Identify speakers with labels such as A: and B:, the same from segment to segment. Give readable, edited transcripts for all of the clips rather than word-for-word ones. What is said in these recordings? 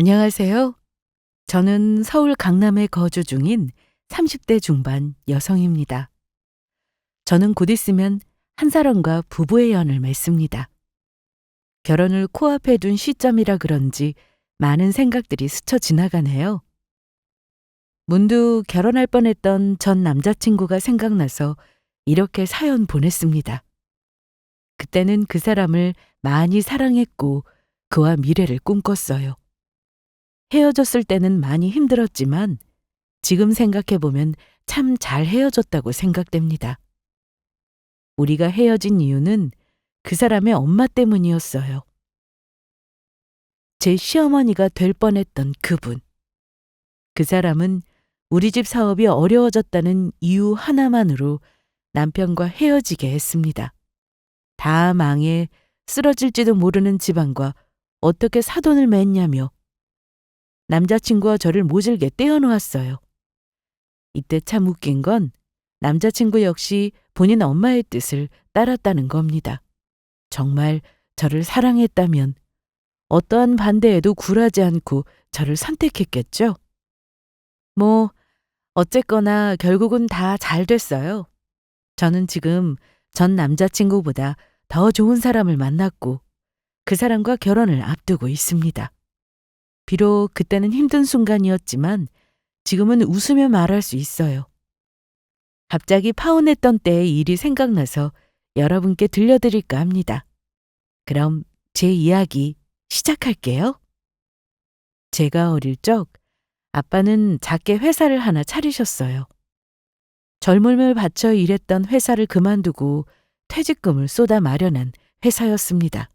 A: 안녕하세요. 저는 서울 강남에 거주 중인 30대 중반 여성입니다. 저는 곧 있으면 한 사람과 부부의 연을 맺습니다. 결혼을 코앞에 둔 시점이라 그런지 많은 생각들이 스쳐 지나가네요. 문득 결혼할 뻔했던 전 남자친구가 생각나서 이렇게 사연 보냈습니다. 그때는 그 사람을 많이 사랑했고 그와 미래를 꿈꿨어요. 헤어졌을 때는 많이 힘들었지만 지금 생각해보면 참 잘 헤어졌다고 생각됩니다. 우리가 헤어진 이유는 그 사람의 엄마 때문이었어요. 제 시어머니가 될 뻔했던 그분. 그 사람은 우리 집 사업이 어려워졌다는 이유 하나만으로 남편과 헤어지게 했습니다. 다 망해 쓰러질지도 모르는 집안과 어떻게 사돈을 맺냐며 남자친구와 저를 모질게 떼어놓았어요. 이때 참 웃긴 건 남자친구 역시 본인 엄마의 뜻을 따랐다는 겁니다. 정말 저를 사랑했다면 어떠한 반대에도 굴하지 않고 저를 선택했겠죠? 뭐 어쨌거나 결국은 다 잘 됐어요. 저는 지금 전 남자친구보다 더 좋은 사람을 만났고 그 사람과 결혼을 앞두고 있습니다. 비록 그때는 힘든 순간이었지만 지금은 웃으며 말할 수 있어요. 갑자기 파혼했던 때의 일이 생각나서 여러분께 들려드릴까 합니다. 그럼 제 이야기 시작할게요. 제가 어릴 적 아빠는 작게 회사를 하나 차리셨어요. 젊음을 바쳐 일했던 회사를 그만두고 퇴직금을 쏟아 마련한 회사였습니다.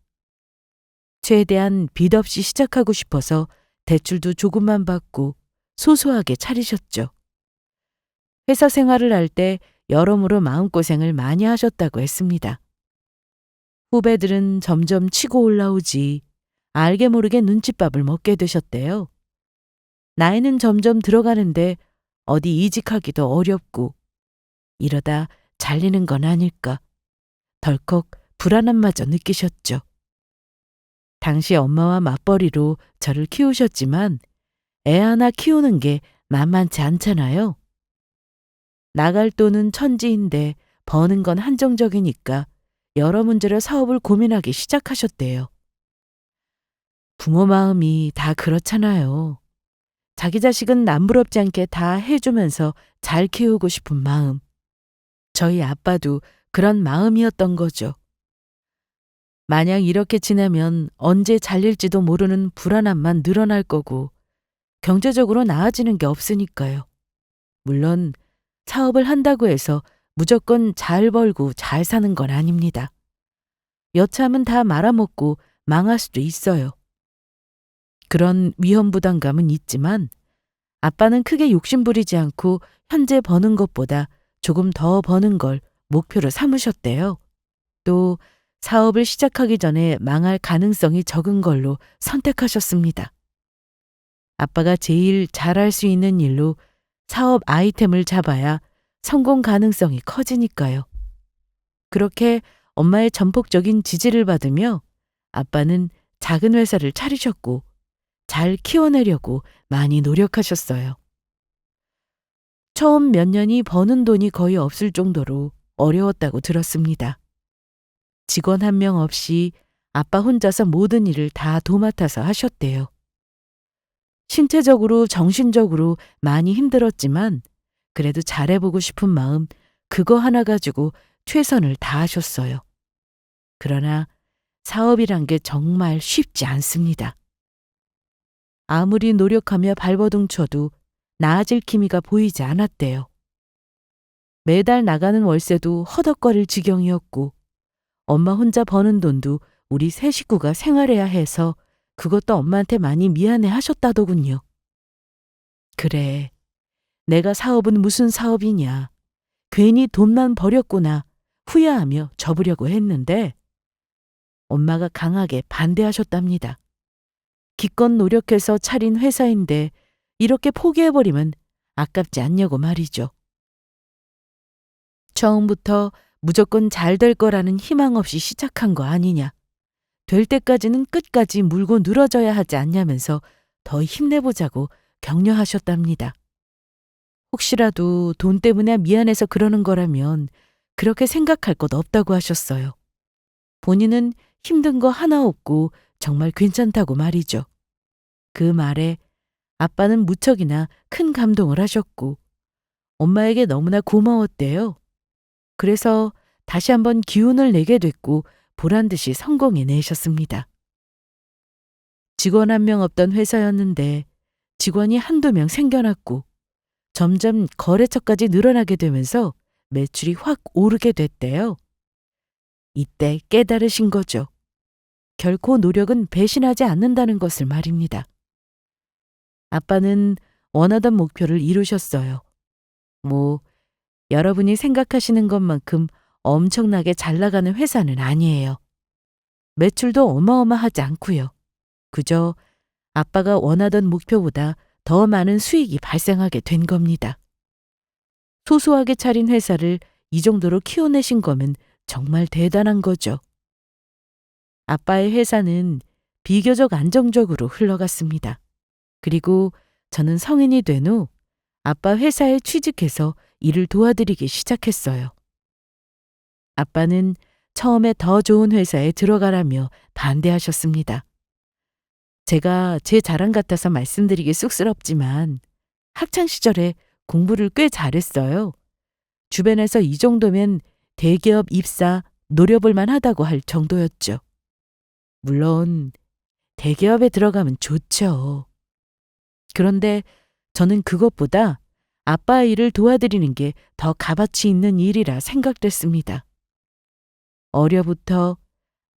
A: 최대한 빚 없이 시작하고 싶어서 대출도 조금만 받고 소소하게 차리셨죠. 회사 생활을 할 때 여러모로 마음고생을 많이 하셨다고 했습니다. 후배들은 점점 치고 올라오지 알게 모르게 눈칫밥을 먹게 되셨대요. 나이는 점점 들어가는데 어디 이직하기도 어렵고 이러다 잘리는 건 아닐까 덜컥 불안함마저 느끼셨죠. 당시 엄마와 맞벌이로 저를 키우셨지만 애 하나 키우는 게 만만치 않잖아요. 나갈 돈은 천지인데 버는 건 한정적이니까 여러 문제로 사업을 고민하기 시작하셨대요. 부모 마음이 다 그렇잖아요. 자기 자식은 남부럽지 않게 다 해주면서 잘 키우고 싶은 마음. 저희 아빠도 그런 마음이었던 거죠. 만약 이렇게 지내면 언제 잘릴지도 모르는 불안함만 늘어날 거고 경제적으로 나아지는 게 없으니까요. 물론 사업을 한다고 해서 무조건 잘 벌고 잘 사는 건 아닙니다. 여차하면 다 말아먹고 망할 수도 있어요. 그런 위험 부담감은 있지만 아빠는 크게 욕심부리지 않고 현재 버는 것보다 조금 더 버는 걸 목표로 삼으셨대요. 또 사업을 시작하기 전에 망할 가능성이 적은 걸로 선택하셨습니다. 아빠가 제일 잘할 수 있는 일로 사업 아이템을 잡아야 성공 가능성이 커지니까요. 그렇게 엄마의 전폭적인 지지를 받으며 아빠는 작은 회사를 차리셨고 잘 키워내려고 많이 노력하셨어요. 처음 몇 년이 버는 돈이 거의 없을 정도로 어려웠다고 들었습니다. 직원 한 명 없이 아빠 혼자서 모든 일을 다 도맡아서 하셨대요. 신체적으로 정신적으로 많이 힘들었지만 그래도 잘해보고 싶은 마음 그거 하나 가지고 최선을 다하셨어요. 그러나 사업이란 게 정말 쉽지 않습니다. 아무리 노력하며 발버둥 쳐도 나아질 기미가 보이지 않았대요. 매달 나가는 월세도 허덕거릴 지경이었고 엄마 혼자 버는 돈도 우리 세 식구가 생활해야 해서 그것도 엄마한테 많이 미안해 하셨다더군요. 그래, 내가 사업은 무슨 사업이냐. 괜히 돈만 버렸구나 후회하며 접으려고 했는데 엄마가 강하게 반대하셨답니다. 기껏 노력해서 차린 회사인데 이렇게 포기해버리면 아깝지 않냐고 말이죠. 처음부터 무조건 잘 될 거라는 희망 없이 시작한 거 아니냐. 될 때까지는 끝까지 물고 늘어져야 하지 않냐면서 더 힘내보자고 격려하셨답니다. 혹시라도 돈 때문에 미안해서 그러는 거라면 그렇게 생각할 것 없다고 하셨어요. 본인은 힘든 거 하나 없고 정말 괜찮다고 말이죠. 그 말에 아빠는 무척이나 큰 감동을 하셨고 엄마에게 너무나 고마웠대요. 그래서 다시 한번 기운을 내게 됐고 보란 듯이 성공해내셨습니다. 직원 한 명 없던 회사였는데 직원이 한두 명 생겨났고 점점 거래처까지 늘어나게 되면서 매출이 확 오르게 됐대요. 이때 깨달으신 거죠. 결코 노력은 배신하지 않는다는 것을 말입니다. 아빠는 원하던 목표를 이루셨어요. 여러분이 생각하시는 것만큼 엄청나게 잘 나가는 회사는 아니에요. 매출도 어마어마하지 않고요. 그저 아빠가 원하던 목표보다 더 많은 수익이 발생하게 된 겁니다. 소소하게 차린 회사를 이 정도로 키워내신 거면 정말 대단한 거죠. 아빠의 회사는 비교적 안정적으로 흘러갔습니다. 그리고 저는 성인이 된 후 아빠 회사에 취직해서 일을 도와드리기 시작했어요. 아빠는 처음에 더 좋은 회사에 들어가라며 반대하셨습니다. 제가 제 자랑 같아서 말씀드리기 쑥스럽지만 학창 시절에 공부를 꽤 잘했어요. 주변에서 이 정도면 대기업 입사 노려볼 만하다고 할 정도였죠. 물론 대기업에 들어가면 좋죠. 그런데 저는 그것보다 아빠 일을 도와드리는 게 더 값어치 있는 일이라 생각됐습니다. 어려부터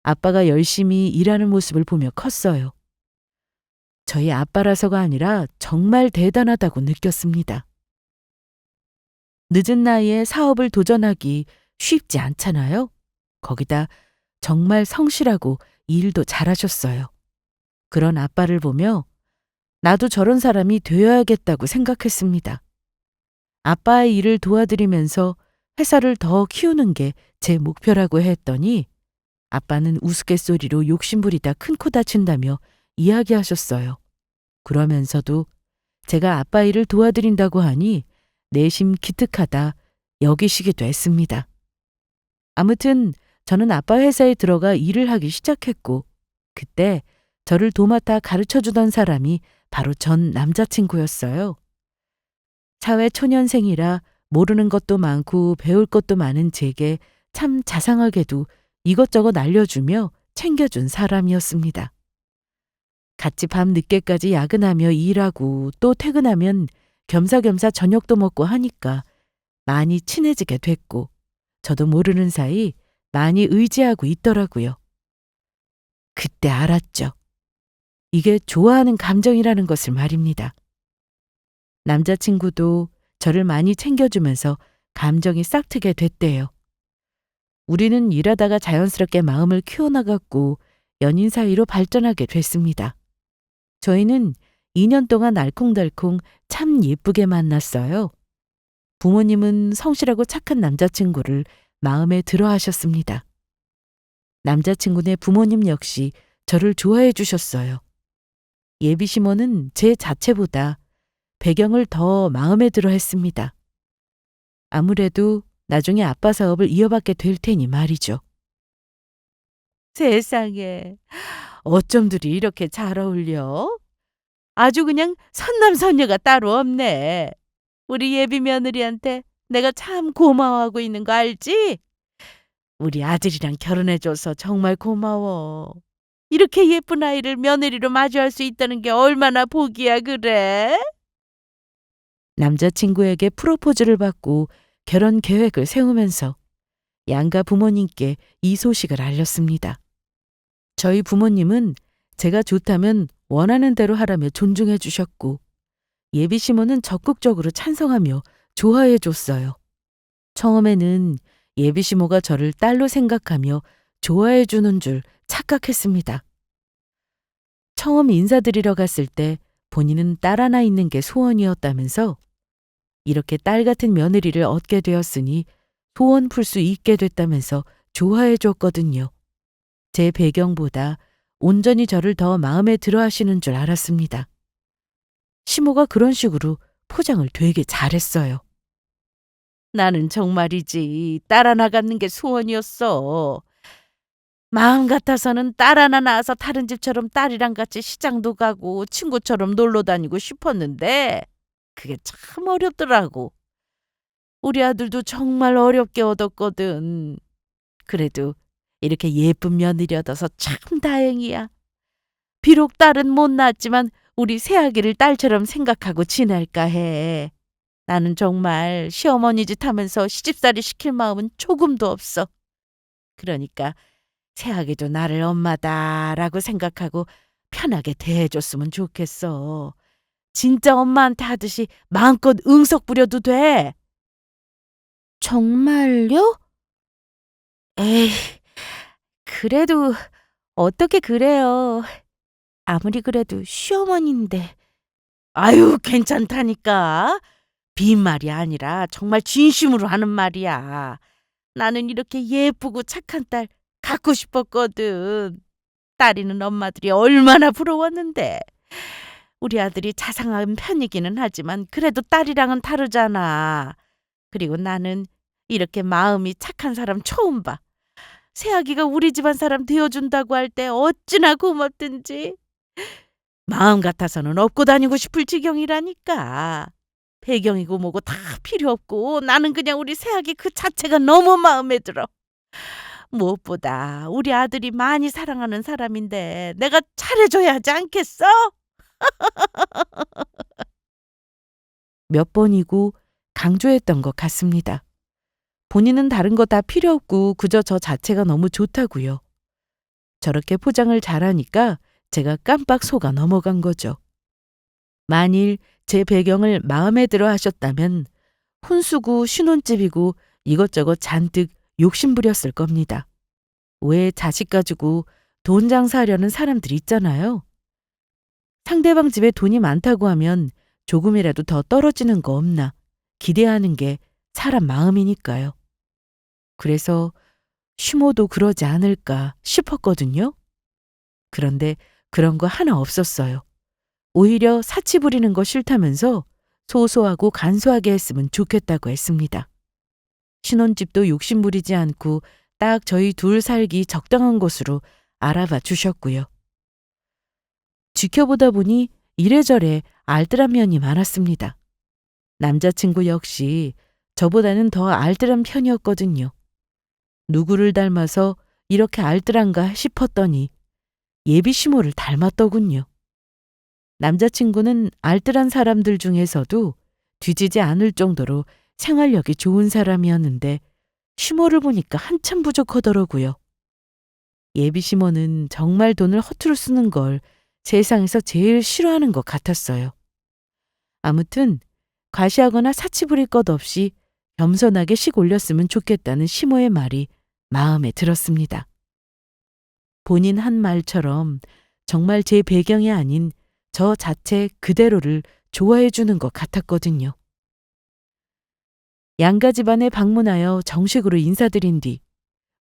A: 아빠가 열심히 일하는 모습을 보며 컸어요. 저희 아빠라서가 아니라 정말 대단하다고 느꼈습니다. 늦은 나이에 사업을 도전하기 쉽지 않잖아요. 거기다 정말 성실하고 일도 잘하셨어요. 그런 아빠를 보며 나도 저런 사람이 되어야겠다고 생각했습니다. 아빠의 일을 도와드리면서 회사를 더 키우는 게 제 목표라고 했더니 아빠는 우스갯소리로 욕심부리다 큰 코 다친다며 이야기하셨어요. 그러면서도 제가 아빠 일을 도와드린다고 하니 내심 기특하다 여기시기도 했습니다. 아무튼 저는 아빠 회사에 들어가 일을 하기 시작했고 그때 저를 도맡아 가르쳐주던 사람이 바로 전 남자친구였어요. 사회 초년생이라 모르는 것도 많고 배울 것도 많은 제게 참 자상하게도 이것저것 알려주며 챙겨준 사람이었습니다. 같이 밤 늦게까지 야근하며 일하고 또 퇴근하면 겸사겸사 저녁도 먹고 하니까 많이 친해지게 됐고 저도 모르는 사이 많이 의지하고 있더라고요. 그때 알았죠. 이게 좋아하는 감정이라는 것을 말입니다. 남자친구도 저를 많이 챙겨주면서 감정이 싹트게 됐대요. 우리는 일하다가 자연스럽게 마음을 키워나갔고 연인 사이로 발전하게 됐습니다. 저희는 2년 동안 알콩달콩 참 예쁘게 만났어요. 부모님은 성실하고 착한 남자친구를 마음에 들어 하셨습니다. 남자친구네 부모님 역시 저를 좋아해 주셨어요. 예비 시모는 제 자체보다 배경을 더 마음에 들어 했습니다. 아무래도 나중에 아빠 사업을 이어받게 될 테니 말이죠. 세상에, 어쩜들이 이렇게 잘 어울려? 아주 그냥 선남선녀가 따로 없네. 우리 예비 며느리한테 내가 참 고마워하고 있는 거 알지? 우리 아들이랑 결혼해줘서 정말 고마워. 이렇게 예쁜 아이를 며느리로 마주할 수 있다는 게 얼마나 복이야 그래? 남자친구에게 프로포즈를 받고 결혼 계획을 세우면서 양가 부모님께 이 소식을 알렸습니다. 저희 부모님은 제가 좋다면 원하는 대로 하라며 존중해 주셨고 예비 시모는 적극적으로 찬성하며 좋아해 줬어요. 처음에는 예비 시모가 저를 딸로 생각하며 좋아해 주는 줄 착각했습니다. 처음 인사드리러 갔을 때 본인은 딸 하나 있는 게 소원이었다면서 이렇게 딸 같은 며느리를 얻게 되었으니 소원 풀 수 있게 됐다면서 좋아해 줬거든요. 제 배경보다 온전히 저를 더 마음에 들어 하시는 줄 알았습니다. 시모가 그런 식으로 포장을 되게 잘했어요. 나는 정말이지 딸 하나 갖는 게 소원이었어. 마음 같아서는 딸 하나 낳아서 다른 집처럼 딸이랑 같이 시장도 가고 친구처럼 놀러 다니고 싶었는데 그게 참 어렵더라고. 우리 아들도 정말 어렵게 얻었거든. 그래도 이렇게 예쁜 며느리 얻어서 참 다행이야. 비록 딸은 못 낳았지만 우리 새아기를 딸처럼 생각하고 지낼까 해. 나는 정말 시어머니 짓 하면서 시집살이 시킬 마음은 조금도 없어. 그러니까 새아기도 나를 엄마다라고 생각하고 편하게 대해줬으면 좋겠어. 진짜 엄마한테 하듯이 마음껏 응석 부려도 돼. 정말요? 에이, 그래도 어떻게 그래요. 아무리 그래도 시어머니인데. 아유, 괜찮다니까. 빈말이 아니라 정말 진심으로 하는 말이야. 나는 이렇게 예쁘고 착한 딸 갖고 싶었거든. 딸이는 엄마들이 얼마나 부러웠는데. 우리 아들이 자상한 편이기는 하지만 그래도 딸이랑은 다르잖아. 그리고 나는 이렇게 마음이 착한 사람 처음 봐. 새아기가 우리 집안 사람 되어준다고 할 때 어찌나 고맙든지. 마음 같아서는 업고 다니고 싶을 지경이라니까. 배경이고 뭐고 다 필요 없고 나는 그냥 우리 새아기 그 자체가 너무 마음에 들어. 무엇보다 우리 아들이 많이 사랑하는 사람인데 내가 잘해줘야 하지 않겠어? 몇 번이고 강조했던 것 같습니다. 본인은 다른 거 다 필요 없고 그저 저 자체가 너무 좋다고요. 저렇게 포장을 잘하니까 제가 깜빡 속아 넘어간 거죠. 만일 제 배경을 마음에 들어 하셨다면 혼수고 신혼집이고 이것저것 잔뜩 욕심부렸을 겁니다. 왜 자식 가지고 돈 장사하려는 사람들 있잖아요. 상대방 집에 돈이 많다고 하면 조금이라도 더 떨어지는 거 없나 기대하는 게 사람 마음이니까요. 그래서 시모도 그러지 않을까 싶었거든요. 그런데 그런 거 하나 없었어요. 오히려 사치 부리는 거 싫다면서 소소하고 간소하게 했으면 좋겠다고 했습니다. 신혼집도 욕심 부리지 않고 딱 저희 둘 살기 적당한 곳으로 알아봐 주셨고요. 지켜보다 보니 이래저래 알뜰한 면이 많았습니다. 남자친구 역시 저보다는 더 알뜰한 편이었거든요. 누구를 닮아서 이렇게 알뜰한가 싶었더니 예비 시모를 닮았더군요. 남자친구는 알뜰한 사람들 중에서도 뒤지지 않을 정도로 생활력이 좋은 사람이었는데 시모를 보니까 한참 부족하더라고요. 예비 시모는 정말 돈을 허투루 쓰는 걸 세상에서 제일 싫어하는 것 같았어요. 아무튼 과시하거나 사치 부릴 것 없이 겸손하게 식 올렸으면 좋겠다는 시모의 말이 마음에 들었습니다. 본인 한 말처럼 정말 제 배경이 아닌 저 자체 그대로를 좋아해 주는 것 같았거든요. 양가 집안에 방문하여 정식으로 인사드린 뒤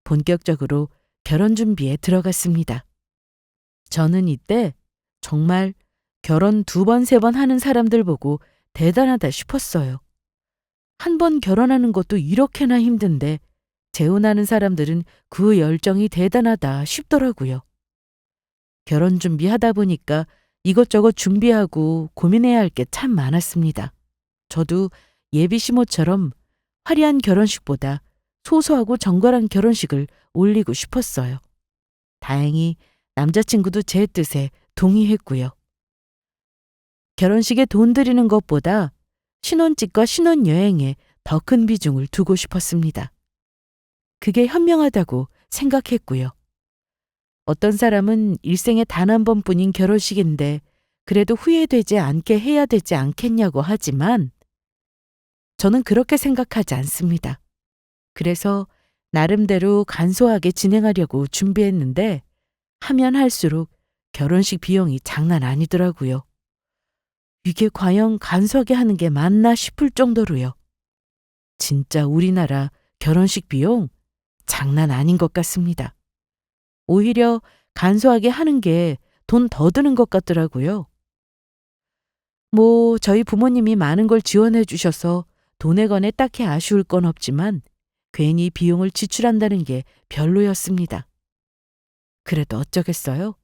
A: 본격적으로 결혼 준비에 들어갔습니다. 저는 이때 정말 결혼 2번, 3번 하는 사람들 보고 대단하다 싶었어요. 한 번 결혼하는 것도 이렇게나 힘든데 재혼하는 사람들은 그 열정이 대단하다 싶더라고요. 결혼 준비하다 보니까 이것저것 준비하고 고민해야 할 게 참 많았습니다. 저도 예비 시모처럼 화려한 결혼식보다 소소하고 정갈한 결혼식을 올리고 싶었어요. 다행히 남자친구도 제 뜻에 동의했고요. 결혼식에 돈 들이는 것보다 신혼집과 신혼여행에 더 큰 비중을 두고 싶었습니다. 그게 현명하다고 생각했고요. 어떤 사람은 일생에 단 한 번뿐인 결혼식인데 그래도 후회되지 않게 해야 되지 않겠냐고 하지만 저는 그렇게 생각하지 않습니다. 그래서 나름대로 간소하게 진행하려고 준비했는데 하면 할수록 결혼식 비용이 장난 아니더라고요. 이게 과연 간소하게 하는 게 맞나 싶을 정도로요. 진짜 우리나라 결혼식 비용 장난 아닌 것 같습니다. 오히려 간소하게 하는 게 돈 더 드는 것 같더라고요. 저희 부모님이 많은 걸 지원해 주셔서 돈에 관해 딱히 아쉬울 건 없지만 괜히 비용을 지출한다는 게 별로였습니다. 그래도 어쩌겠어요?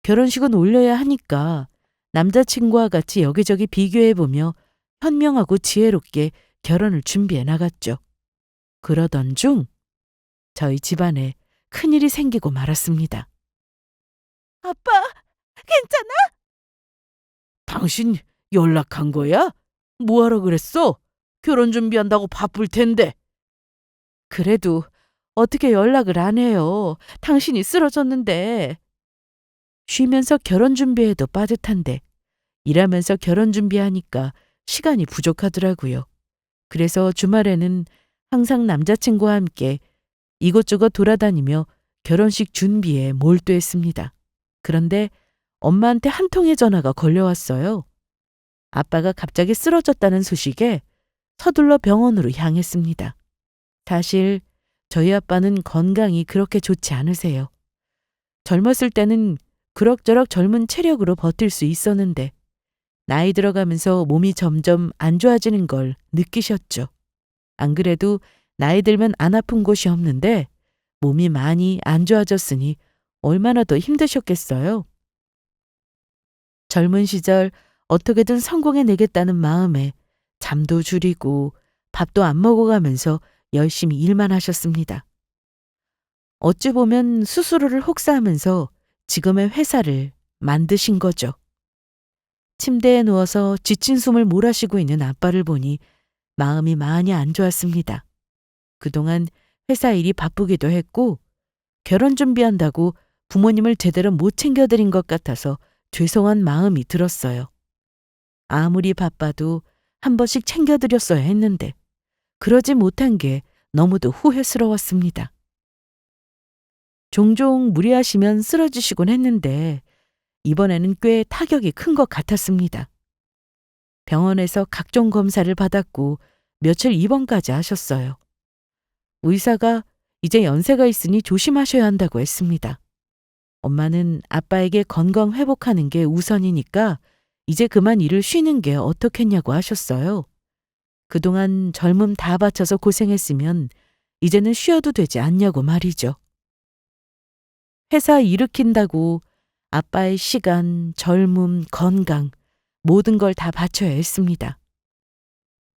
A: 결혼식은 올려야 하니까 남자친구와 같이 여기저기 비교해보며 현명하고 지혜롭게 결혼을 준비해 나갔죠. 그러던 중 저희 집안에 큰일이 생기고 말았습니다. 아빠, 괜찮아? 당신 연락한 거야? 뭐하러 그랬어? 결혼 준비한다고 바쁠 텐데. 그래도 어떻게 연락을 안 해요? 당신이 쓰러졌는데. 쉬면서 결혼 준비해도 빠듯한데 일하면서 결혼 준비하니까 시간이 부족하더라고요. 그래서 주말에는 항상 남자친구와 함께 이곳저곳 돌아다니며 결혼식 준비에 몰두했습니다. 그런데 엄마한테 한 통의 전화가 걸려왔어요. 아빠가 갑자기 쓰러졌다는 소식에 서둘러 병원으로 향했습니다. 사실 저희 아빠는 건강이 그렇게 좋지 않으세요. 젊었을 때는 그럭저럭 젊은 체력으로 버틸 수 있었는데 나이 들어가면서 몸이 점점 안 좋아지는 걸 느끼셨죠. 안 그래도 나이 들면 안 아픈 곳이 없는데 몸이 많이 안 좋아졌으니 얼마나 더 힘드셨겠어요. 젊은 시절 어떻게든 성공해내겠다는 마음에 잠도 줄이고 밥도 안 먹어가면서 열심히 일만 하셨습니다. 어찌 보면 스스로를 혹사하면서 지금의 회사를 만드신 거죠. 침대에 누워서 지친 숨을 몰아쉬고 있는 아빠를 보니 마음이 많이 안 좋았습니다. 그동안 회사 일이 바쁘기도 했고 결혼 준비한다고 부모님을 제대로 못 챙겨드린 것 같아서 죄송한 마음이 들었어요. 아무리 바빠도 한 번씩 챙겨드렸어야 했는데 그러지 못한 게 너무도 후회스러웠습니다. 종종 무리하시면 쓰러지시곤 했는데 이번에는 꽤 타격이 큰 것 같았습니다. 병원에서 각종 검사를 받았고 며칠 입원까지 하셨어요. 의사가 이제 연세가 있으니 조심하셔야 한다고 했습니다. 엄마는 아빠에게 건강 회복하는 게 우선이니까 이제 그만 일을 쉬는 게 어떻겠냐고 하셨어요. 그동안 젊음 다 바쳐서 고생했으면 이제는 쉬어도 되지 않냐고 말이죠. 회사 일으킨다고 아빠의 시간, 젊음, 건강 모든 걸 다 바쳐야 했습니다.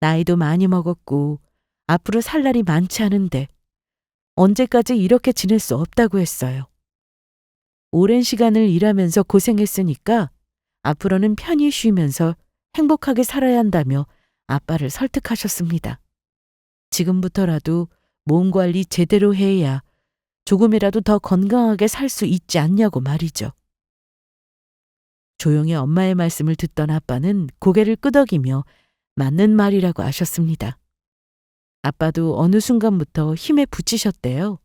A: 나이도 많이 먹었고 앞으로 살 날이 많지 않은데 언제까지 이렇게 지낼 수 없다고 했어요. 오랜 시간을 일하면서 고생했으니까 앞으로는 편히 쉬면서 행복하게 살아야 한다며 아빠를 설득하셨습니다. 지금부터라도 몸 관리 제대로 해야 조금이라도 더 건강하게 살 수 있지 않냐고 말이죠. 조용히 엄마의 말씀을 듣던 아빠는 고개를 끄덕이며 맞는 말이라고 하셨습니다. 아빠도 어느 순간부터 힘에 부치셨대요.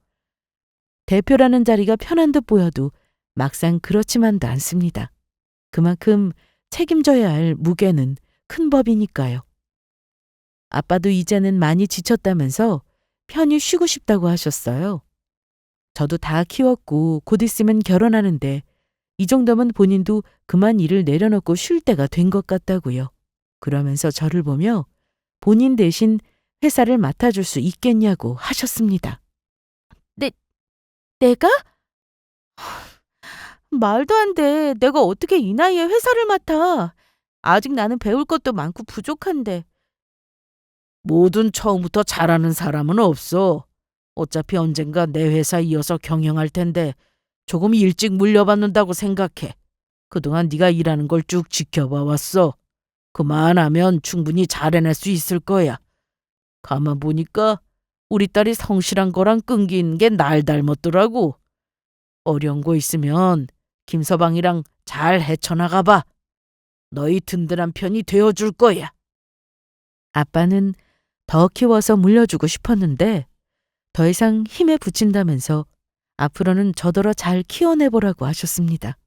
A: 대표라는 자리가 편한 듯 보여도 막상 그렇지만도 않습니다. 그만큼 책임져야 할 무게는 큰 법이니까요. 아빠도 이제는 많이 지쳤다면서 편히 쉬고 싶다고 하셨어요. 저도 다 키웠고 곧 있으면 결혼하는데 이 정도면 본인도 그만 일을 내려놓고 쉴 때가 된 것 같다고요. 그러면서 저를 보며 본인 대신 회사를 맡아줄 수 있겠냐고 하셨습니다. 내가? 말도 안 돼. 내가 어떻게 이 나이에 회사를 맡아. 아직 나는 배울 것도 많고 부족한데. 뭐든 처음부터 잘하는 사람은 없어. 어차피 언젠가 내 회사 이어서 경영할 텐데 조금 일찍 물려받는다고 생각해. 그동안 네가 일하는 걸 쭉 지켜봐 왔어. 그만하면 충분히 잘 해낼 수 있을 거야. 가만 보니까 우리 딸이 성실한 거랑 끈기 있는 게 날 닮았더라고. 어려운 거 있으면 김서방이랑 잘 헤쳐나가 봐. 너희 든든한 편이 되어줄 거야. 아빠는 더 키워서 물려주고 싶었는데 더 이상 힘에 부친다면서 앞으로는 저더러 잘 키워내보라고 하셨습니다.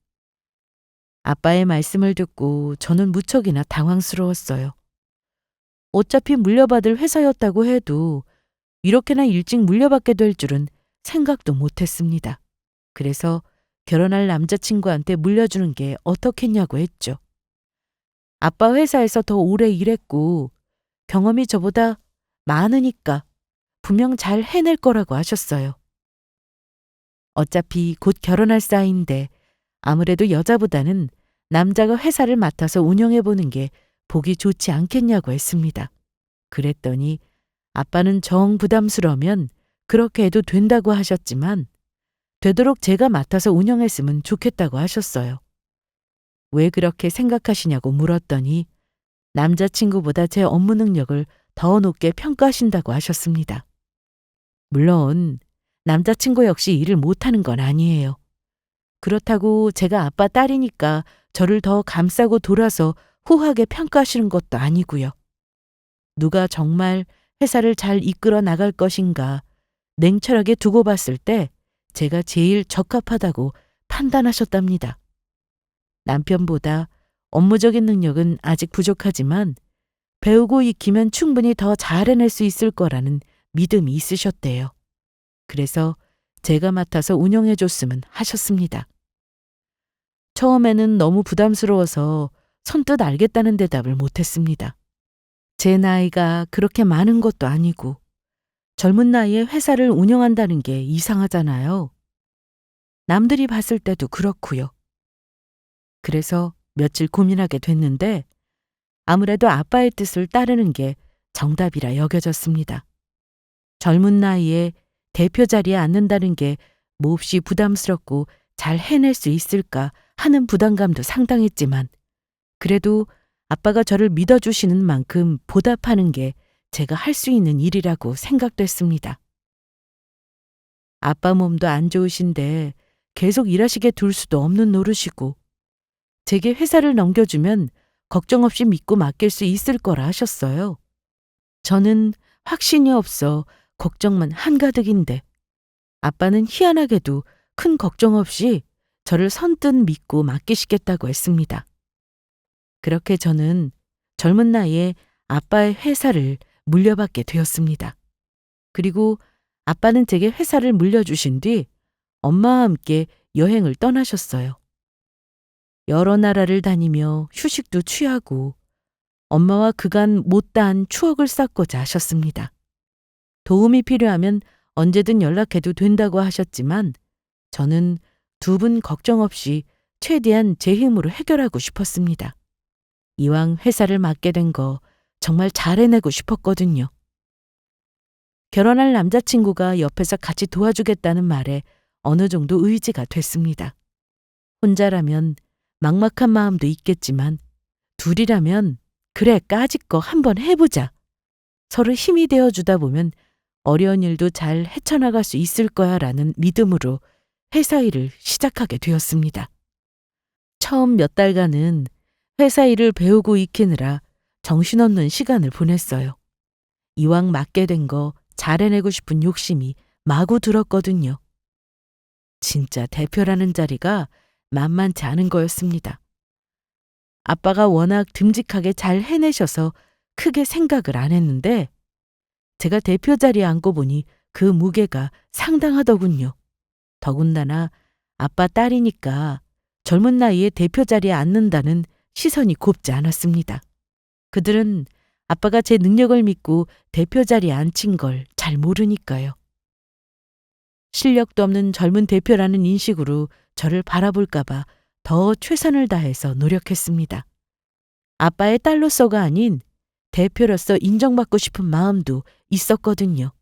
A: 아빠의 말씀을 듣고 저는 무척이나 당황스러웠어요. 어차피 물려받을 회사였다고 해도 이렇게나 일찍 물려받게 될 줄은 생각도 못했습니다. 그래서 결혼할 남자친구한테 물려주는 게 어떻겠냐고 했죠. 아빠 회사에서 더 오래 일했고 경험이 저보다 많으니까 분명 잘 해낼 거라고 하셨어요. 어차피 곧 결혼할 사이인데 아무래도 여자보다는 남자가 회사를 맡아서 운영해 보는 게 보기 좋지 않겠냐고 했습니다. 그랬더니 아빠는 정 부담스러우면 그렇게 해도 된다고 하셨지만 되도록 제가 맡아서 운영했으면 좋겠다고 하셨어요. 왜 그렇게 생각하시냐고 물었더니 남자친구보다 제 업무 능력을 더 높게 평가하신다고 하셨습니다. 물론 남자친구 역시 일을 못하는 건 아니에요. 그렇다고 제가 아빠 딸이니까 저를 더 감싸고 돌아서 후하게 평가하시는 것도 아니고요. 누가 정말 회사를 잘 이끌어 나갈 것인가 냉철하게 두고 봤을 때 제가 제일 적합하다고 판단하셨답니다. 남편보다 업무적인 능력은 아직 부족하지만 배우고 익히면 충분히 더 잘해낼 수 있을 거라는 믿음이 있으셨대요. 그래서 제가 맡아서 운영해줬으면 하셨습니다. 처음에는 너무 부담스러워서 선뜻 알겠다는 대답을 못했습니다. 제 나이가 그렇게 많은 것도 아니고 젊은 나이에 회사를 운영한다는 게 이상하잖아요. 남들이 봤을 때도 그렇고요. 그래서 며칠 고민하게 됐는데 아무래도 아빠의 뜻을 따르는 게 정답이라 여겨졌습니다. 젊은 나이에 대표 자리에 앉는다는 게 몹시 부담스럽고 잘 해낼 수 있을까 하는 부담감도 상당했지만 그래도 아빠가 저를 믿어주시는 만큼 보답하는 게 제가 할 수 있는 일이라고 생각됐습니다. 아빠 몸도 안 좋으신데 계속 일하시게 둘 수도 없는 노릇이고 제게 회사를 넘겨주면 걱정 없이 믿고 맡길 수 있을 거라 하셨어요. 저는 확신이 없어 걱정만 한가득인데 아빠는 희한하게도 큰 걱정 없이 저를 선뜻 믿고 맡기시겠다고 했습니다. 그렇게 저는 젊은 나이에 아빠의 회사를 물려받게 되었습니다. 그리고 아빠는 제게 회사를 물려주신 뒤 엄마와 함께 여행을 떠나셨어요. 여러 나라를 다니며 휴식도 취하고 엄마와 그간 못다한 추억을 쌓고자 하셨습니다. 도움이 필요하면 언제든 연락해도 된다고 하셨지만 저는 두 분 걱정 없이 최대한 제 힘으로 해결하고 싶었습니다. 이왕 회사를 맡게 된 거 정말 잘 해내고 싶었거든요. 결혼할 남자친구가 옆에서 같이 도와주겠다는 말에 어느 정도 의지가 됐습니다. 혼자라면 막막한 마음도 있겠지만 둘이라면 그래 까짓 거 한번 해보자. 서로 힘이 되어주다 보면 어려운 일도 잘 헤쳐나갈 수 있을 거야 라는 믿음으로 회사 일을 시작하게 되었습니다. 처음 몇 달간은 회사 일을 배우고 익히느라 정신없는 시간을 보냈어요. 이왕 맡게 된 거 잘해내고 싶은 욕심이 마구 들었거든요. 진짜 대표라는 자리가 만만치 않은 거였습니다. 아빠가 워낙 듬직하게 잘 해내셔서 크게 생각을 안 했는데 제가 대표 자리에 앉고 보니 그 무게가 상당하더군요. 더군다나 아빠 딸이니까 젊은 나이에 대표 자리에 앉는다는 시선이 곱지 않았습니다. 그들은 아빠가 제 능력을 믿고 대표 자리에 앉힌 걸 잘 모르니까요. 실력도 없는 젊은 대표라는 인식으로 저를 바라볼까봐 더 최선을 다해서 노력했습니다. 아빠의 딸로서가 아닌 대표로서 인정받고 싶은 마음도 있었거든요.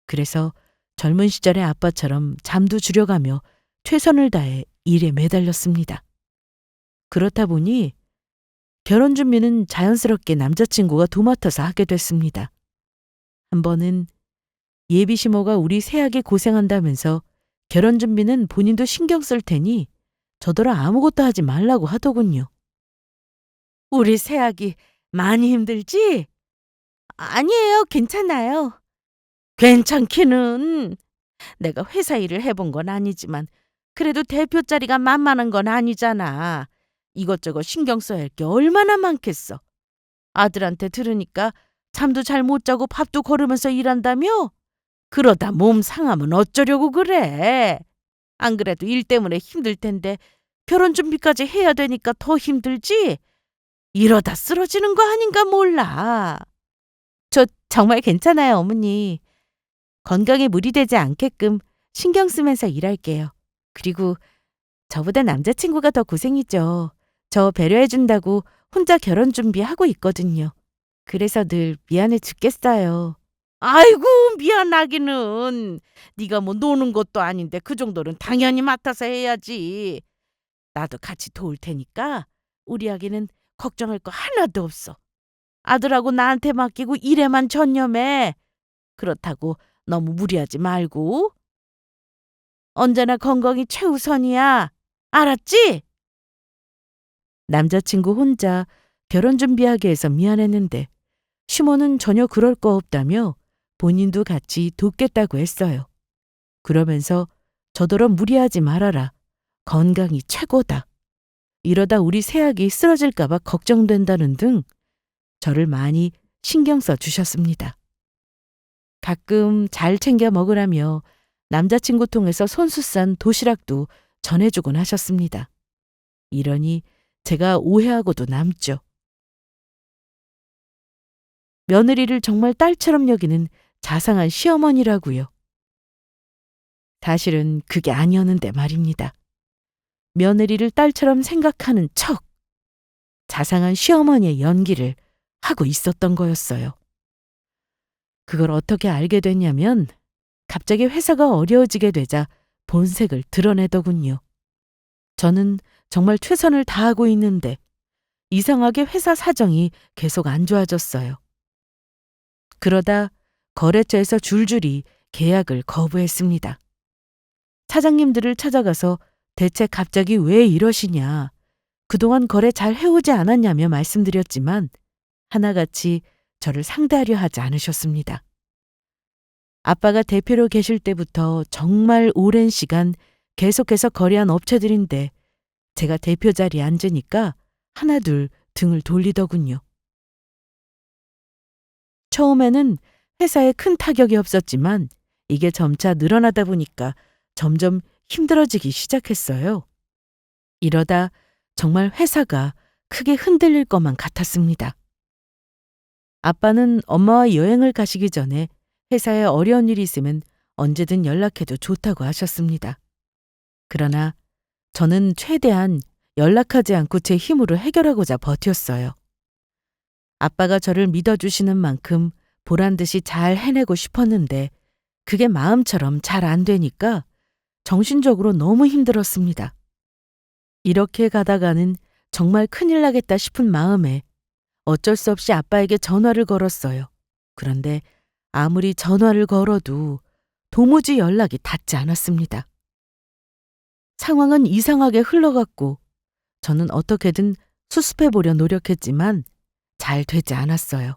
A: 그래서 젊은 시절의 아빠처럼 잠도 줄여가며 최선을 다해 일에 매달렸습니다. 그렇다 보니 결혼 준비는 자연스럽게 남자친구가 도맡아서 하게 됐습니다. 한 번은 예비 시모가 우리 새아기 고생한다면서 결혼 준비는 본인도 신경 쓸 테니 저더러 아무것도 하지 말라고 하더군요. 우리 새아기 많이 힘들지? 아니에요, 괜찮아요. 괜찮기는. 내가 회사 일을 해본 건 아니지만 그래도 대표 자리가 만만한 건 아니잖아. 이것저것 신경 써야 할 게 얼마나 많겠어. 아들한테 들으니까 잠도 잘 못 자고 밥도 거르면서 일한다며? 그러다 몸 상하면 어쩌려고 그래. 안 그래도 일 때문에 힘들 텐데 결혼 준비까지 해야 되니까 더 힘들지? 이러다 쓰러지는 거 아닌가 몰라. 저 정말 괜찮아요, 어머니. 건강에 무리되지 않게끔 신경 쓰면서 일할게요. 그리고 저보다 남자친구가 더 고생이죠. 저 배려해준다고 혼자 결혼 준비하고 있거든요. 그래서 늘 미안해 죽겠어요. 아이고, 미안하기는. 네가 뭐 노는 것도 아닌데 그 정도는 당연히 맡아서 해야지. 나도 같이 도울 테니까 우리 아기는 걱정할 거 하나도 없어. 아들하고 나한테 맡기고 일에만 전념해. 그렇다고 너무 무리하지 말고. 언제나 건강이 최우선이야. 알았지? 남자친구 혼자 결혼 준비하게 해서 미안했는데 시모는 전혀 그럴 거 없다며 본인도 같이 돕겠다고 했어요. 그러면서 저더러 무리하지 말아라. 건강이 최고다. 이러다 우리 새아기 쓰러질까 봐 걱정된다는 등 저를 많이 신경 써 주셨습니다. 가끔 잘 챙겨 먹으라며 남자친구 통해서 손수 싼 도시락도 전해주곤 하셨습니다. 이러니 제가 오해하고도 남죠. 며느리를 정말 딸처럼 여기는 자상한 시어머니라고요. 사실은 그게 아니었는데 말입니다. 며느리를 딸처럼 생각하는 척 자상한 시어머니의 연기를 하고 있었던 거였어요. 그걸 어떻게 알게 됐냐면 갑자기 회사가 어려워지게 되자 본색을 드러내더군요. 저는 정말 최선을 다하고 있는데 이상하게 회사 사정이 계속 안 좋아졌어요. 그러다 거래처에서 줄줄이 계약을 거부했습니다. 사장님들을 찾아가서 대체 갑자기 왜 이러시냐, 그동안 거래 잘 해오지 않았냐며 말씀드렸지만 하나같이 저를 상대하려 하지 않으셨습니다. 아빠가 대표로 계실 때부터 정말 오랜 시간 계속해서 거래한 업체들인데 제가 대표 자리에 앉으니까 하나둘 등을 돌리더군요. 처음에는 회사에 큰 타격이 없었지만 이게 점차 늘어나다 보니까 점점 힘들어지기 시작했어요. 이러다 정말 회사가 크게 흔들릴 것만 같았습니다. 아빠는 엄마와 여행을 가시기 전에 회사에 어려운 일이 있으면 언제든 연락해도 좋다고 하셨습니다. 그러나 저는 최대한 연락하지 않고 제 힘으로 해결하고자 버텼어요. 아빠가 저를 믿어주시는 만큼 보란듯이 잘 해내고 싶었는데 그게 마음처럼 잘 안 되니까 정신적으로 너무 힘들었습니다. 이렇게 가다가는 정말 큰일 나겠다 싶은 마음에 어쩔 수 없이 아빠에게 전화를 걸었어요. 그런데 아무리 전화를 걸어도 도무지 연락이 닿지 않았습니다. 상황은 이상하게 흘러갔고 저는 어떻게든 수습해보려 노력했지만 잘 되지 않았어요.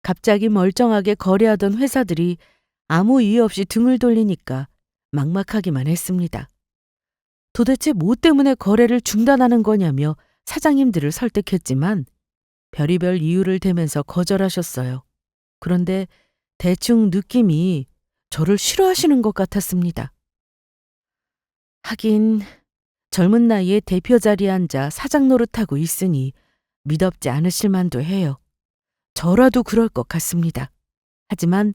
A: 갑자기 멀쩡하게 거래하던 회사들이 아무 이유 없이 등을 돌리니까 막막하기만 했습니다. 도대체 뭐 때문에 거래를 중단하는 거냐며 사장님들을 설득했지만 별의별 이유를 대면서 거절하셨어요. 그런데 대충 느낌이 저를 싫어하시는 것 같았습니다. 하긴 젊은 나이에 대표 자리에 앉아 사장 노릇하고 있으니 미덥지 않으실 만도 해요. 저라도 그럴 것 같습니다. 하지만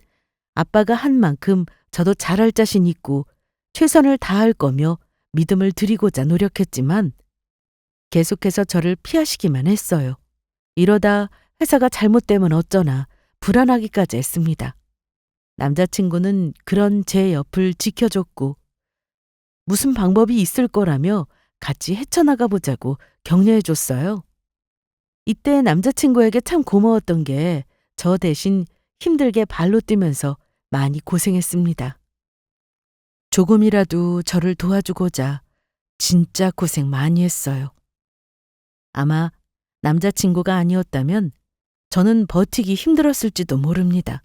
A: 아빠가 한 만큼 저도 잘할 자신 있고 최선을 다할 거며 믿음을 드리고자 노력했지만 계속해서 저를 피하시기만 했어요. 이러다 회사가 잘못되면 어쩌나 불안하기까지 했습니다. 남자친구는 그런 제 옆을 지켜줬고 무슨 방법이 있을 거라며 같이 헤쳐나가 보자고 격려해줬어요. 이때 남자친구에게 참 고마웠던 게 저 대신 힘들게 발로 뛰면서 많이 고생했습니다. 조금이라도 저를 도와주고자 진짜 고생 많이 했어요. 아마 남자친구가 아니었다면 저는 버티기 힘들었을지도 모릅니다.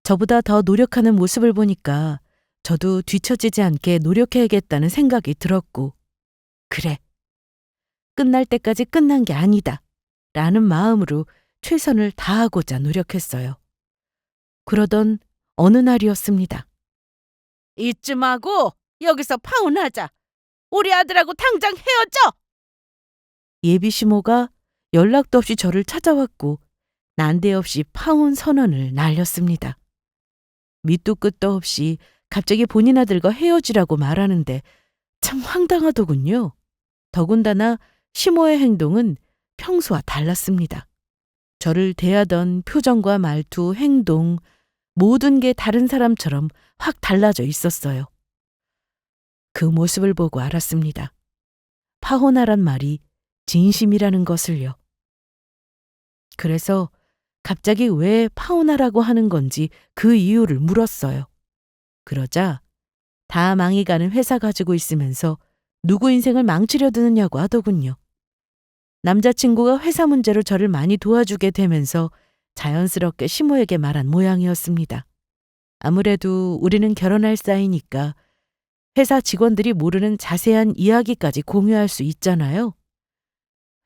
A: 저보다 더 노력하는 모습을 보니까 저도 뒤처지지 않게 노력해야겠다는 생각이 들었고, 그래, 끝날 때까지 끝난 게 아니다 라는 마음으로 최선을 다하고자 노력했어요. 그러던 어느 날이었습니다. 이쯤하고 여기서 파혼하자. 우리 아들하고 당장 헤어져! 예비 시모가 연락도 없이 저를 찾아왔고 난데없이 파혼 선언을 날렸습니다. 밑도 끝도 없이 갑자기 본인 아들과 헤어지라고 말하는데 참 황당하더군요. 더군다나 시모의 행동은 평소와 달랐습니다. 저를 대하던 표정과 말투, 행동, 모든 게 다른 사람처럼 확 달라져 있었어요. 그 모습을 보고 알았습니다. 파혼하란 말이 진심이라는 것을요. 그래서 갑자기 왜 파혼하라고 하는 건지 그 이유를 물었어요. 그러자 다 망이 가는 회사 가지고 있으면서 누구 인생을 망치려 드느냐고 하더군요. 남자친구가 회사 문제로 저를 많이 도와주게 되면서 자연스럽게 시모에게 말한 모양이었습니다. 아무래도 우리는 결혼할 사이니까 회사 직원들이 모르는 자세한 이야기까지 공유할 수 있잖아요.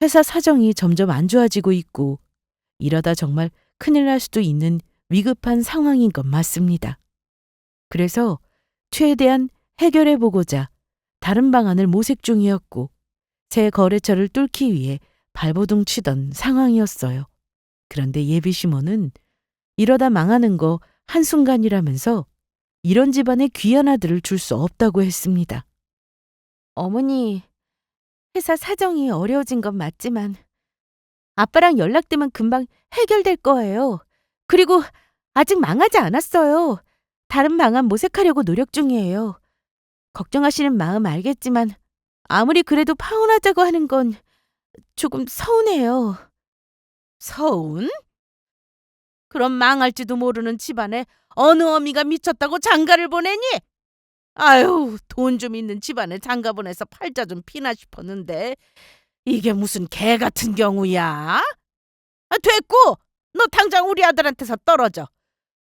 A: 회사 사정이 점점 안 좋아지고 있고 이러다 정말 큰일 날 수도 있는 위급한 상황인 건 맞습니다. 그래서 최대한 해결해 보고자 다른 방안을 모색 중이었고 새 거래처를 뚫기 위해 발버둥 치던 상황이었어요. 그런데 예비 시모는 이러다 망하는 거 한순간이라면서 이런 집안에 귀한 아들을 줄 수 없다고 했습니다. 어머니, 회사 사정이 어려워진 건 맞지만 아빠랑 연락되면 금방 해결될 거예요. 그리고 아직 망하지 않았어요. 다른 방안 모색하려고 노력 중이에요. 걱정하시는 마음 알겠지만 아무리 그래도 파혼하자고 하는 건 조금 서운해요. 서운? 그럼 망할지도 모르는 집안에 어느 어미가 미쳤다고 장가를 보내니? 아유, 돈 좀 있는 집안에 장가 보내서 팔자 좀 피나 싶었는데 이게 무슨 개 같은 경우야? 됐고! 너 당장 우리 아들한테서 떨어져.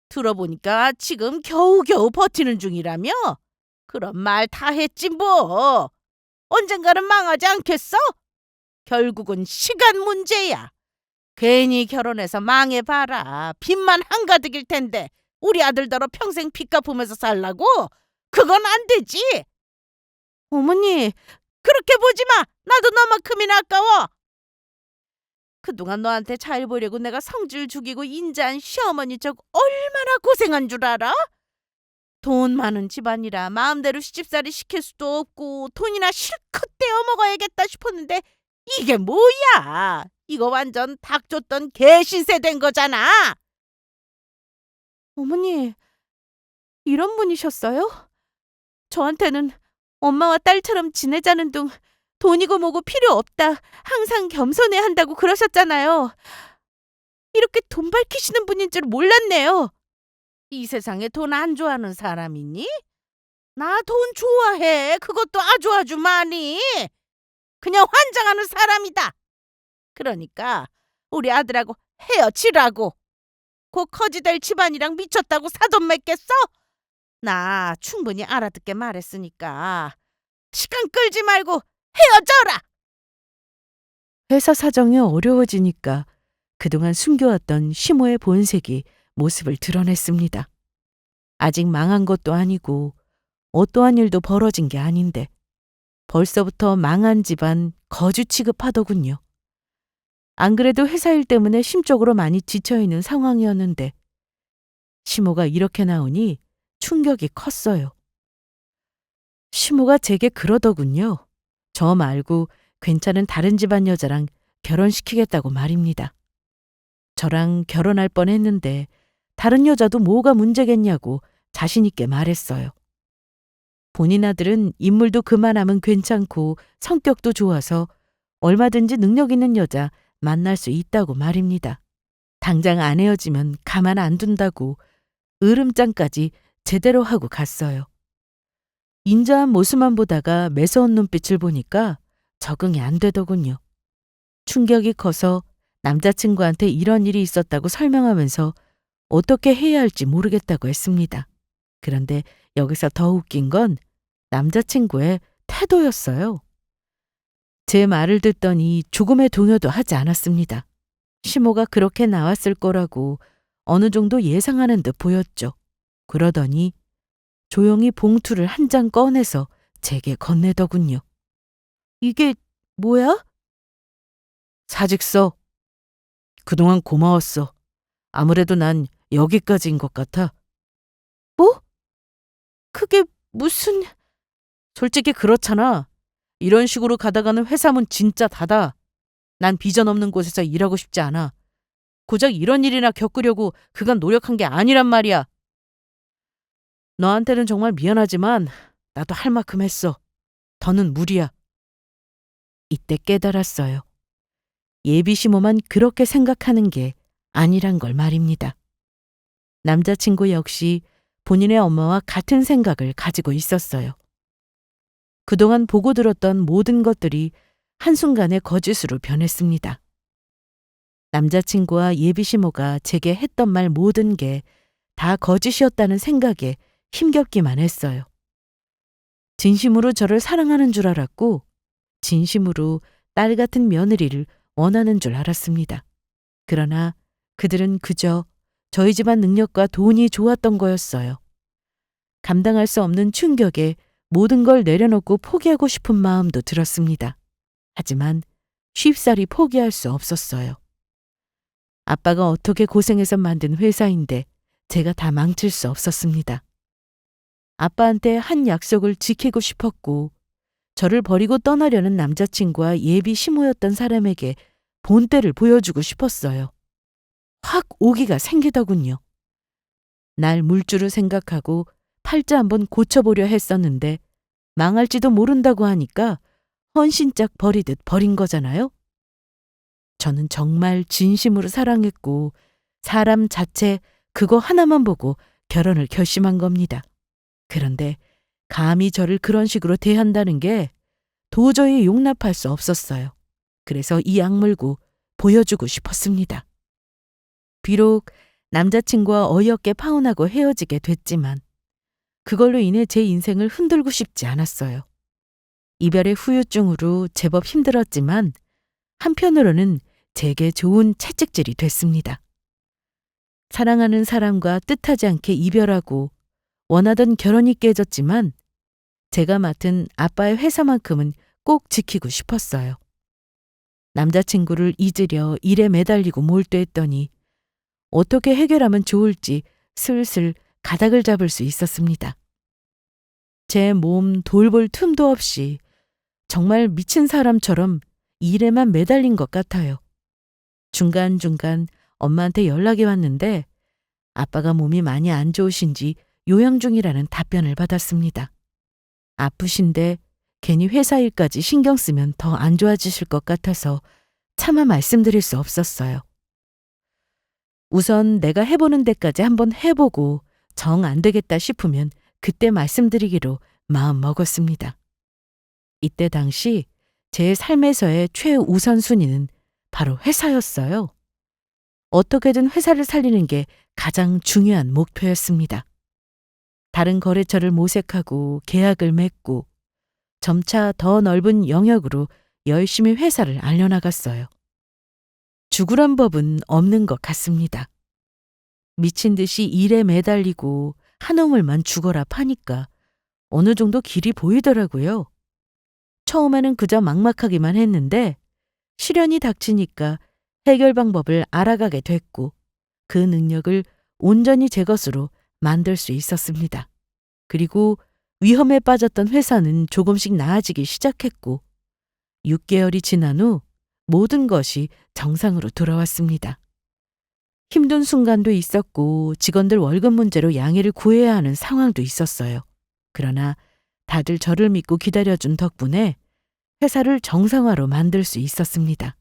A: 들어보니까 지금 겨우겨우 버티는 중이라며? 그런 말 다 했지 뭐. 언젠가는 망하지 않겠어? 결국은 시간 문제야. 괜히 결혼해서 망해봐라. 빚만 한가득일 텐데 우리 아들더러 평생 빚 갚으면서 살라고? 그건 안 되지. 어머니, 그렇게 보지 마. 나도 너만큼이나 아까워. 그동안 너한테 잘 보려고 내가 성질 죽이고 인자한 시어머니 쪽 얼마나 고생한 줄 알아? 돈 많은 집안이라 마음대로 시집살이 시킬 수도 없고 돈이나 실컷 떼어 먹어야겠다 싶었는데 이게 뭐야? 이거 완전 닭 줬던 개신세 된 거잖아. 어머니, 이런 분이셨어요? 저한테는 엄마와 딸처럼 지내자는 둥 돈이고 뭐고 필요 없다. 항상 겸손해야 한다고 그러셨잖아요. 이렇게 돈 밝히시는 분인 줄 몰랐네요. 이 세상에 돈 안 좋아하는 사람 있니? 나 돈 좋아해. 그것도 아주 많이. 그냥 환장하는 사람이다. 그러니까 우리 아들하고 헤어지라고. 곧 거지될 집안이랑 미쳤다고 사돈 맺겠어? 나 충분히 알아듣게 말했으니까 시간 끌지 말고 헤어져라. 회사 사정이 어려워지니까 그동안 숨겨왔던 시모의 본색이 모습을 드러냈습니다. 아직 망한 것도 아니고 어떠한 일도 벌어진 게 아닌데 벌써부터 망한 집안 거주 취급하더군요. 안 그래도 회사 일 때문에 심적으로 많이 지쳐있는 상황이었는데 시모가 이렇게 나오니 충격이 컸어요. 시모가 제게 그러더군요. 저 말고 괜찮은 다른 집안 여자랑 결혼시키겠다고 말입니다. 저랑 결혼할 뻔했는데 다른 여자도 뭐가 문제겠냐고 자신 있게 말했어요. 본인 아들은 인물도 그만하면 괜찮고 성격도 좋아서 얼마든지 능력 있는 여자 만날 수 있다고 말입니다. 당장 안 헤어지면 가만 안 둔다고 으름장까지 제대로 하고 갔어요. 인자한 모습만 보다가 매서운 눈빛을 보니까 적응이 안 되더군요. 충격이 커서 남자친구한테 이런 일이 있었다고 설명하면서 어떻게 해야 할지 모르겠다고 했습니다. 그런데 여기서 더 웃긴 건 남자친구의 태도였어요. 제 말을 듣더니 조금의 동요도 하지 않았습니다. 시모가 그렇게 나왔을 거라고 어느 정도 예상하는 듯 보였죠. 그러더니 조용히 봉투를 한 장 꺼내서 제게 건네더군요. 이게 뭐야? 사직서. 그동안 고마웠어. 아무래도 난 여기까지인 것 같아. 뭐? 그게 무슨... 솔직히 그렇잖아. 이런 식으로 가다가는 회사 문 진짜 닫아. 난 비전 없는 곳에서 일하고 싶지 않아. 고작 이런 일이나 겪으려고 그간 노력한 게 아니란 말이야. 너한테는 정말 미안하지만 나도 할 만큼 했어. 더는 무리야. 이때 깨달았어요. 예비시모만 그렇게 생각하는 게 아니란 걸 말입니다. 남자친구 역시 본인의 엄마와 같은 생각을 가지고 있었어요. 그동안 보고 들었던 모든 것들이 한순간에 거짓으로 변했습니다. 남자친구와 예비시모가 제게 했던 말 모든 게 다 거짓이었다는 생각에 힘겹기만 했어요. 진심으로 저를 사랑하는 줄 알았고, 진심으로 딸 같은 며느리를 원하는 줄 알았습니다. 그러나 그들은 그저 저희 집안 능력과 돈이 좋았던 거였어요. 감당할 수 없는 충격에 모든 걸 내려놓고 포기하고 싶은 마음도 들었습니다. 하지만 쉽사리 포기할 수 없었어요. 아빠가 어떻게 고생해서 만든 회사인데 제가 다 망칠 수 없었습니다. 아빠한테 한 약속을 지키고 싶었고, 저를 버리고 떠나려는 남자친구와 예비 시모였던 사람에게 본때를 보여주고 싶었어요. 확 오기가 생기더군요. 날 물줄을 생각하고 팔자 한번 고쳐보려 했었는데 망할지도 모른다고 하니까 헌신짝 버리듯 버린 거잖아요. 저는 정말 진심으로 사랑했고 사람 자체 그거 하나만 보고 결혼을 결심한 겁니다. 그런데 감히 저를 그런 식으로 대한다는 게 도저히 용납할 수 없었어요. 그래서 이 악물고 보여주고 싶었습니다. 비록 남자친구와 어이없게 파혼하고 헤어지게 됐지만 그걸로 인해 제 인생을 흔들고 싶지 않았어요. 이별의 후유증으로 제법 힘들었지만 한편으로는 제게 좋은 채찍질이 됐습니다. 사랑하는 사람과 뜻하지 않게 이별하고 원하던 결혼이 깨졌지만 제가 맡은 아빠의 회사만큼은 꼭 지키고 싶었어요. 남자친구를 잊으려 일에 매달리고 몰두했더니 어떻게 해결하면 좋을지 슬슬 가닥을 잡을 수 있었습니다. 제 몸 돌볼 틈도 없이 정말 미친 사람처럼 일에만 매달린 것 같아요. 중간중간 엄마한테 연락이 왔는데 아빠가 몸이 많이 안 좋으신지 요양 중이라는 답변을 받았습니다. 아프신데 괜히 회사 일까지 신경 쓰면 더 안 좋아지실 것 같아서 차마 말씀드릴 수 없었어요. 우선 내가 해보는 데까지 한번 해보고 정 안 되겠다 싶으면 그때 말씀드리기로 마음 먹었습니다. 이때 당시 제 삶에서의 최우선순위는 바로 회사였어요. 어떻게든 회사를 살리는 게 가장 중요한 목표였습니다. 다른 거래처를 모색하고 계약을 맺고 점차 더 넓은 영역으로 열심히 회사를 알려나갔어요. 죽으란 법은 없는 것 같습니다. 미친 듯이 일에 매달리고 한 우물만 죽어라 파니까 어느 정도 길이 보이더라고요. 처음에는 그저 막막하기만 했는데 시련이 닥치니까 해결 방법을 알아가게 됐고 그 능력을 온전히 제 것으로 만들 수 있었습니다. 그리고 위험에 빠졌던 회사는 조금씩 나아지기 시작했고 6개월이 지난 후 모든 것이 정상으로 돌아왔습니다. 힘든 순간도 있었고 직원들 월급 문제로 양해를 구해야 하는 상황도 있었어요. 그러나 다들 저를 믿고 기다려준 덕분에 회사를 정상화로 만들 수 있었습니다.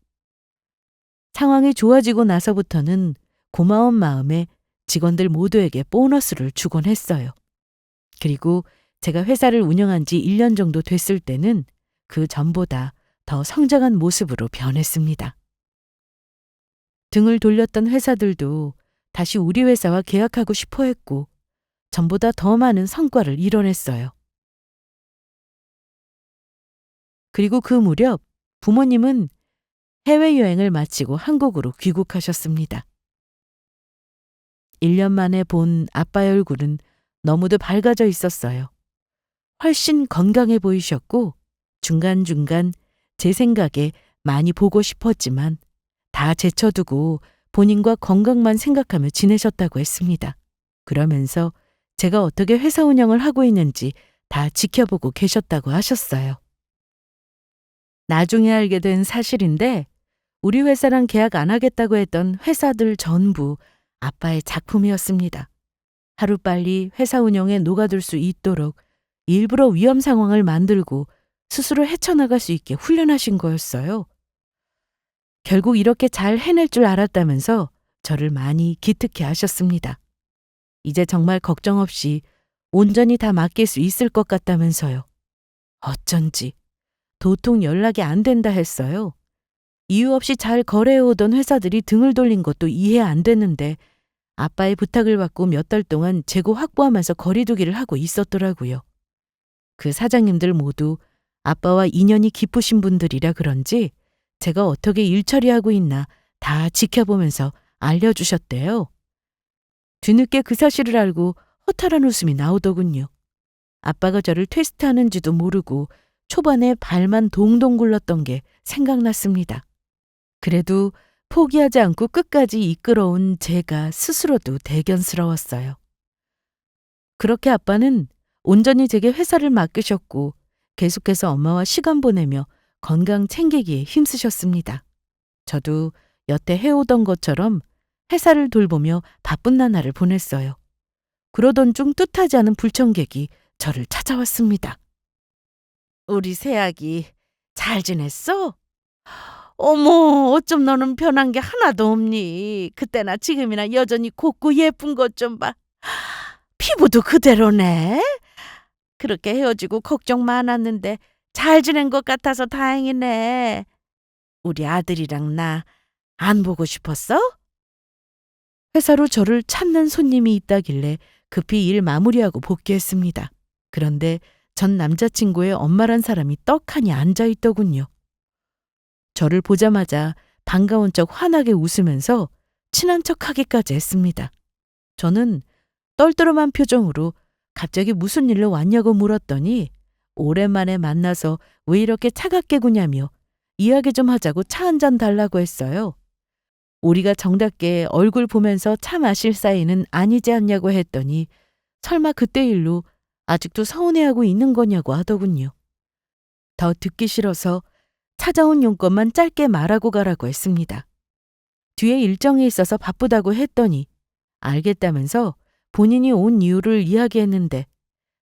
A: 상황이 좋아지고 나서부터는 고마운 마음에 직원들 모두에게 보너스를 주곤 했어요. 그리고 제가 회사를 운영한 지 1년 정도 됐을 때는 그 전보다 더 성장한 모습으로 변했습니다. 등을 돌렸던 회사들도 다시 우리 회사와 계약하고 싶어 했고 전보다 더 많은 성과를 이뤄냈어요. 그리고 그 무렵 부모님은 해외여행을 마치고 한국으로 귀국하셨습니다. 1년 만에 본 아빠의 얼굴은 너무도 밝아져 있었어요. 훨씬 건강해 보이셨고 중간중간 제 생각에 많이 보고 싶었지만 다 제쳐두고 본인과 건강만 생각하며 지내셨다고 했습니다. 그러면서 제가 어떻게 회사 운영을 하고 있는지 다 지켜보고 계셨다고 하셨어요. 나중에 알게 된 사실인데 우리 회사랑 계약 안 하겠다고 했던 회사들 전부 아빠의 작품이었습니다. 하루빨리 회사 운영에 녹아들 수 있도록 일부러 위험 상황을 만들고 스스로 헤쳐나갈 수 있게 훈련하신 거였어요. 결국 이렇게 잘 해낼 줄 알았다면서 저를 많이 기특해 하셨습니다. 이제 정말 걱정 없이 온전히 다 맡길 수 있을 것 같다면서요. 어쩐지 도통 연락이 안 된다 했어요. 이유 없이 잘 거래해오던 회사들이 등을 돌린 것도 이해 안 되는데 아빠의 부탁을 받고 몇 달 동안 재고 확보하면서 거리두기를 하고 있었더라고요. 그 사장님들 모두 아빠와 인연이 깊으신 분들이라 그런지 제가 어떻게 일 처리하고 있나 다 지켜보면서 알려주셨대요. 뒤늦게 그 사실을 알고 허탈한 웃음이 나오더군요. 아빠가 저를 테스트하는지도 모르고 초반에 발만 동동 굴렀던 게 생각났습니다. 그래도 포기하지 않고 끝까지 이끌어온 제가 스스로도 대견스러웠어요. 그렇게 아빠는 온전히 제게 회사를 맡기셨고 계속해서 엄마와 시간 보내며 건강 챙기기에 힘쓰셨습니다. 저도 여태 해오던 것처럼 회사를 돌보며 바쁜 나날을 보냈어요. 그러던 중 뜻하지 않은 불청객이 저를 찾아왔습니다. 우리 새아기 잘 지냈어? 어머, 어쩜 너는 변한 게 하나도 없니? 그때나 지금이나 여전히 곱고 예쁜 것 좀 봐. 피부도 그대로네. 그렇게 헤어지고 걱정 많았는데 잘 지낸 것 같아서 다행이네. 우리 아들이랑 나 안 보고 싶었어? 회사로 저를 찾는 손님이 있다길래 급히 일 마무리하고 복귀했습니다. 그런데 전 남자친구의 엄마란 사람이 떡하니 앉아있더군요. 저를 보자마자 반가운 척 환하게 웃으면서 친한 척하기까지 했습니다. 저는 떨떠름한 표정으로 갑자기 무슨 일로 왔냐고 물었더니 오랜만에 만나서 왜 이렇게 차갑게 구냐며 이야기 좀 하자고 차 한 잔 달라고 했어요. 우리가 정답게 얼굴 보면서 차 마실 사이는 아니지 않냐고 했더니 설마 그때 일로 아직도 서운해하고 있는 거냐고 하더군요. 더 듣기 싫어서 찾아온 용건만 짧게 말하고 가라고 했습니다. 뒤에 일정이 있어서 바쁘다고 했더니 알겠다면서 본인이 온 이유를 이야기했는데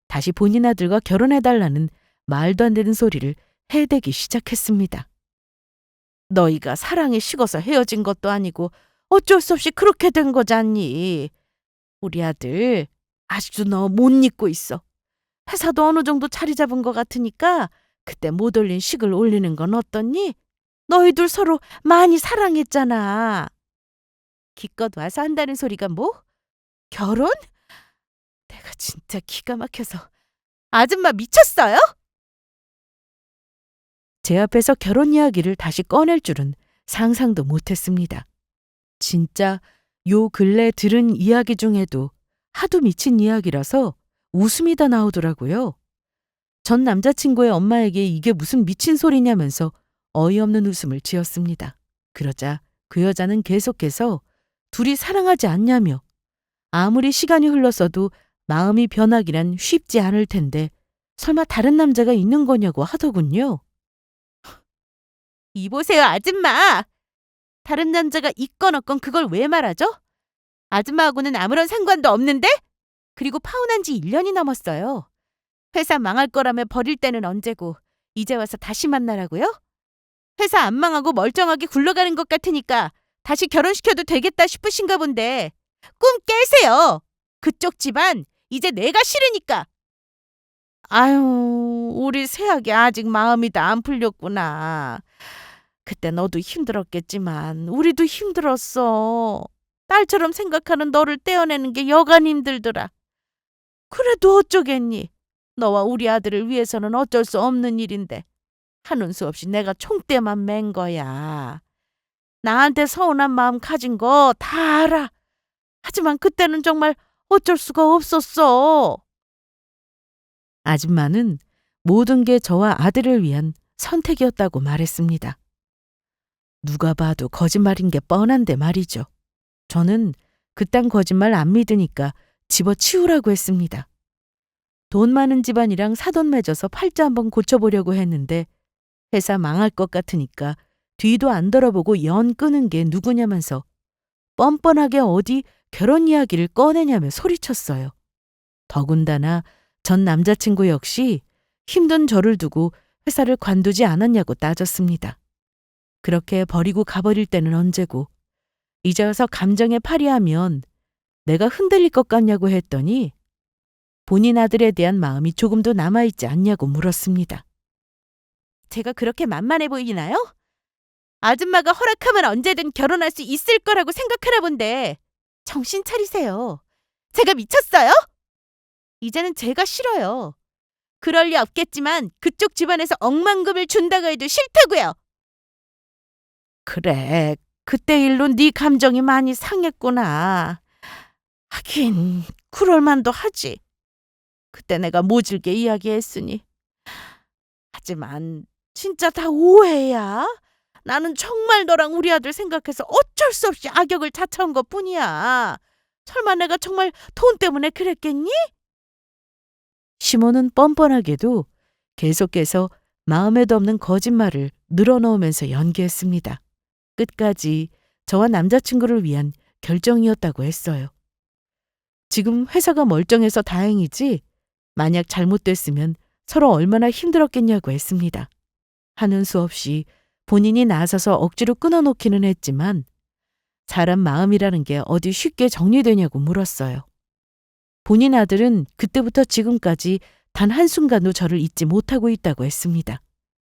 A: 다시 본인 아들과 결혼해달라는 말도 안 되는 소리를 해대기 시작했습니다. 너희가 사랑에 식어서 헤어진 것도 아니고 어쩔 수 없이 그렇게 된 거잖니. 우리 아들 아직도 너 못 잊고 있어. 회사도 어느 정도 자리 잡은 것 같으니까 그때 못 올린 식을 올리는 건 어떻니? 너희들 서로 많이 사랑했잖아. 기껏 와서 한다는 소리가 뭐? 결혼? 내가 진짜 기가 막혀서 아줌마 미쳤어요? 제 앞에서 결혼 이야기를 다시 꺼낼 줄은 상상도 못했습니다. 진짜 요 근래 들은 이야기 중에도 하도 미친 이야기라서 웃음이 다 나오더라고요. 전 남자친구의 엄마에게 이게 무슨 미친 소리냐면서 어이없는 웃음을 지었습니다. 그러자 그 여자는 계속해서 둘이 사랑하지 않냐며 아무리 시간이 흘렀어도 마음이 변하기란 쉽지 않을 텐데 설마 다른 남자가 있는 거냐고 하더군요. 이보세요, 아줌마. 다른 남자가 있건 없건 그걸 왜 말하죠? 아줌마하고는 아무런 상관도 없는데? 그리고 파혼한 지 1년이 넘었어요. 회사 망할 거라며 버릴 때는 언제고 이제 와서 다시 만나라고요? 회사 안 망하고 멀쩡하게 굴러가는 것 같으니까 다시 결혼시켜도 되겠다 싶으신가 본데 꿈 깨세요. 그쪽 집안 이제 내가 싫으니까. 아유, 우리 새아기 아직 마음이 다 안 풀렸구나. 그때 너도 힘들었겠지만 우리도 힘들었어. 딸처럼 생각하는 너를 떼어내는 게 여간 힘들더라. 그래도 어쩌겠니? 너와 우리 아들을 위해서는 어쩔 수 없는 일인데 하는 수 없이 내가 총대만 맨 거야. 나한테 서운한 마음 가진 거 다 알아. 하지만 그때는 정말 어쩔 수가 없었어. 아줌마는 모든 게 저와 아들을 위한 선택이었다고 말했습니다. 누가 봐도 거짓말인 게 뻔한데 말이죠. 저는 그딴 거짓말 안 믿으니까 집어치우라고 했습니다. 돈 많은 집안이랑 사돈 맺어서 팔자 한번 고쳐보려고 했는데 회사 망할 것 같으니까 뒤도 안 돌아보고 연 끄는 게 누구냐면서 뻔뻔하게 어디 결혼 이야기를 꺼내냐며 소리쳤어요. 더군다나 전 남자친구 역시 힘든 저를 두고 회사를 관두지 않았냐고 따졌습니다. 그렇게 버리고 가버릴 때는 언제고 이제 와서 감정에 파리하면 내가 흔들릴 것 같냐고 했더니 본인 아들에 대한 마음이 조금도 남아있지 않냐고 물었습니다. 제가 그렇게 만만해 보이나요? 아줌마가 허락하면 언제든 결혼할 수 있을 거라고 생각하나 본데 정신 차리세요. 제가 미쳤어요? 이제는 제가 싫어요. 그럴 리 없겠지만 그쪽 집안에서 억만금을 준다고 해도 싫다고요. 그래, 그때 일로 네 감정이 많이 상했구나. 하긴 그럴 만도 하지. 그때 내가 모질게 이야기했으니. 하지만 진짜 다 오해야. 나는 정말 너랑 우리 아들 생각해서 어쩔 수 없이 악역을 자처한 것뿐이야. 설마 내가 정말 돈 때문에 그랬겠니? 시몬은 뻔뻔하게도 계속해서 마음에도 없는 거짓말을 늘어놓으면서 연기했습니다. 끝까지 저와 남자친구를 위한 결정이었다고 했어요. 지금 회사가 멀쩡해서 다행이지 만약 잘못됐으면 서로 얼마나 힘들었겠냐고 했습니다. 하는 수 없이 본인이 나서서 억지로 끊어놓기는 했지만 사람 마음이라는 게 어디 쉽게 정리되냐고 물었어요. 본인 아들은 그때부터 지금까지 단 한순간도 저를 잊지 못하고 있다고 했습니다.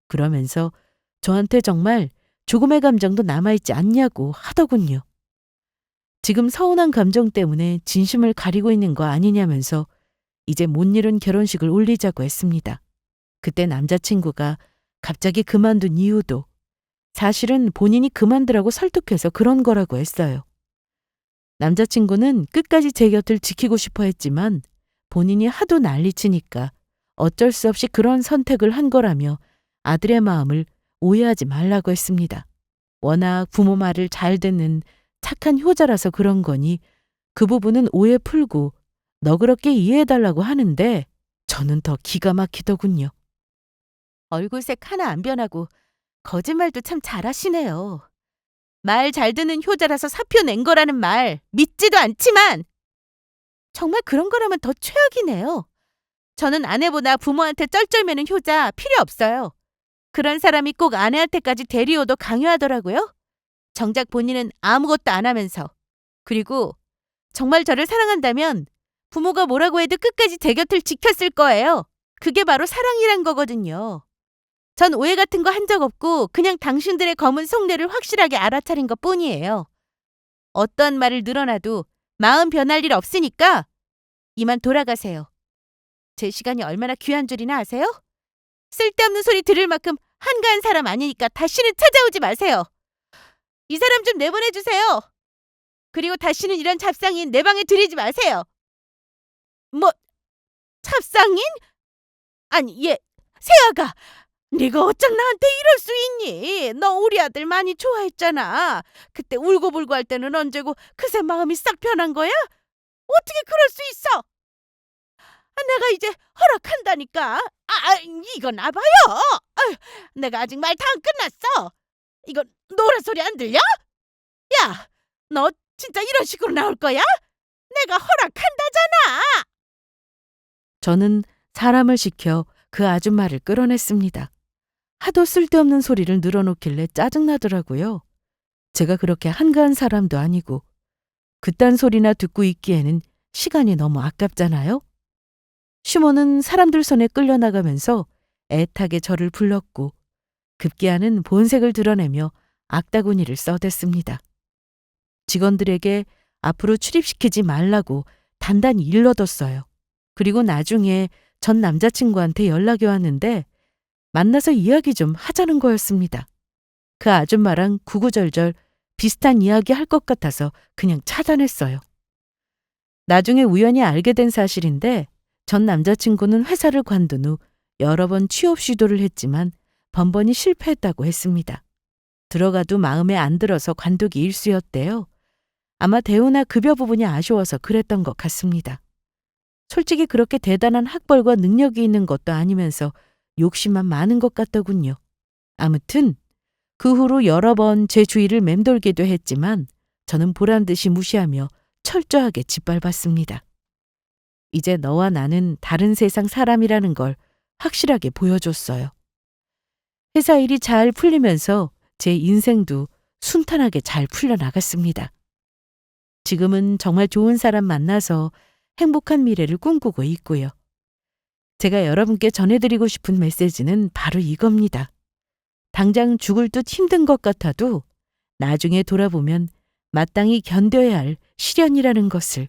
A: 그러면서 저한테 정말 조금의 감정도 남아있지 않냐고 하더군요. 지금 서운한 감정 때문에 진심을 가리고 있는 거 아니냐면서 이제 못 이룬 결혼식을 올리자고 했습니다. 그때 남자친구가 갑자기 그만둔 이유도 사실은 본인이 그만두라고 설득해서 그런 거라고 했어요. 남자친구는 끝까지 제 곁을 지키고 싶어 했지만 본인이 하도 난리치니까 어쩔 수 없이 그런 선택을 한 거라며 아들의 마음을 오해하지 말라고 했습니다. 워낙 부모 말을 잘 듣는 착한 효자라서 그런 거니 그 부분은 오해 풀고 너그럽게 이해해달라고 하는데 저는 더 기가 막히더군요. 얼굴색 하나 안 변하고 거짓말도 참 잘하시네요. 말 잘 듣는 효자라서 사표 낸 거라는 말 믿지도 않지만 정말 그런 거라면 더 최악이네요. 저는 아내보다 부모한테 쩔쩔매는 효자 필요 없어요. 그런 사람이 꼭 아내한테까지 데리오도 강요하더라고요. 정작 본인은 아무것도 안 하면서. 그리고 정말 저를 사랑한다면 부모가 뭐라고 해도 끝까지 제 곁을 지켰을 거예요. 그게 바로 사랑이란 거거든요. 전 오해 같은 거 한 적 없고 그냥 당신들의 검은 속내를 확실하게 알아차린 것 뿐이에요. 어떤 말을 늘어놔도 마음 변할 일 없으니까 이만 돌아가세요. 제 시간이 얼마나 귀한 줄이나 아세요? 쓸데없는 소리 들을 만큼 한가한 사람 아니니까 다시는 찾아오지 마세요. 이 사람 좀 내보내주세요. 그리고 다시는 이런 잡상인 내 방에 들이지 마세요. 뭐, 잡상인? 아니, 세아가 네가 어쩜 나한테 이럴 수 있니? 너 우리 아들 많이 좋아했잖아. 그때 울고불고 할 때는 언제고 그새 마음이 싹 변한 거야? 어떻게 그럴 수 있어? 내가 이제 허락한다니까. 이거 놔봐요. 내가 아직 말 다 안 끝났어. 이거 노래 소리 안 들려? 야, 너 진짜 이런 식으로 나올 거야? 내가 허락한다잖아. 저는 사람을 시켜 그 아줌마를 끌어냈습니다. 하도 쓸데없는 소리를 늘어놓길래 짜증나더라고요. 제가 그렇게 한가한 사람도 아니고 그딴 소리나 듣고 있기에는 시간이 너무 아깝잖아요. 시몬은 사람들 손에 끌려나가면서 애타게 저를 불렀고 급기야는 본색을 드러내며 악다구니를 써댔습니다. 직원들에게 앞으로 출입시키지 말라고 단단히 일러뒀어요. 그리고 나중에 전 남자친구한테 연락이 왔는데 만나서 이야기 좀 하자는 거였습니다. 그 아줌마랑 구구절절 비슷한 이야기 할 것 같아서 그냥 차단했어요. 나중에 우연히 알게 된 사실인데 전 남자친구는 회사를 관둔 후 여러 번 취업 시도를 했지만 번번이 실패했다고 했습니다. 들어가도 마음에 안 들어서 관두기 일쑤였대요. 아마 대우나 급여 부분이 아쉬워서 그랬던 것 같습니다. 솔직히 그렇게 대단한 학벌과 능력이 있는 것도 아니면서 욕심만 많은 것 같더군요. 아무튼 그 후로 여러 번 제 주위를 맴돌기도 했지만 저는 보란듯이 무시하며 철저하게 짓밟았습니다. 이제 너와 나는 다른 세상 사람이라는 걸 확실하게 보여줬어요. 회사 일이 잘 풀리면서 제 인생도 순탄하게 잘 풀려나갔습니다. 지금은 정말 좋은 사람 만나서 행복한 미래를 꿈꾸고 있고요. 제가 여러분께 전해드리고 싶은 메시지는 바로 이겁니다. 당장 죽을 듯 힘든 것 같아도 나중에 돌아보면 마땅히 견뎌야 할 시련이라는 것을,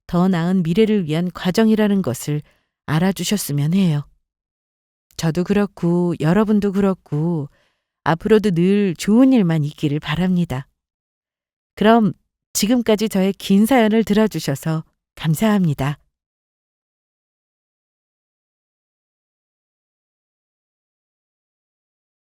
A: 더 나은 미래를 위한 과정이라는 것을 알아주셨으면 해요. 저도 그렇고 여러분도 그렇고 앞으로도 늘 좋은 일만 있기를 바랍니다. 그럼 지금까지 저의 긴 사연을 들어주셔서 감사합니다.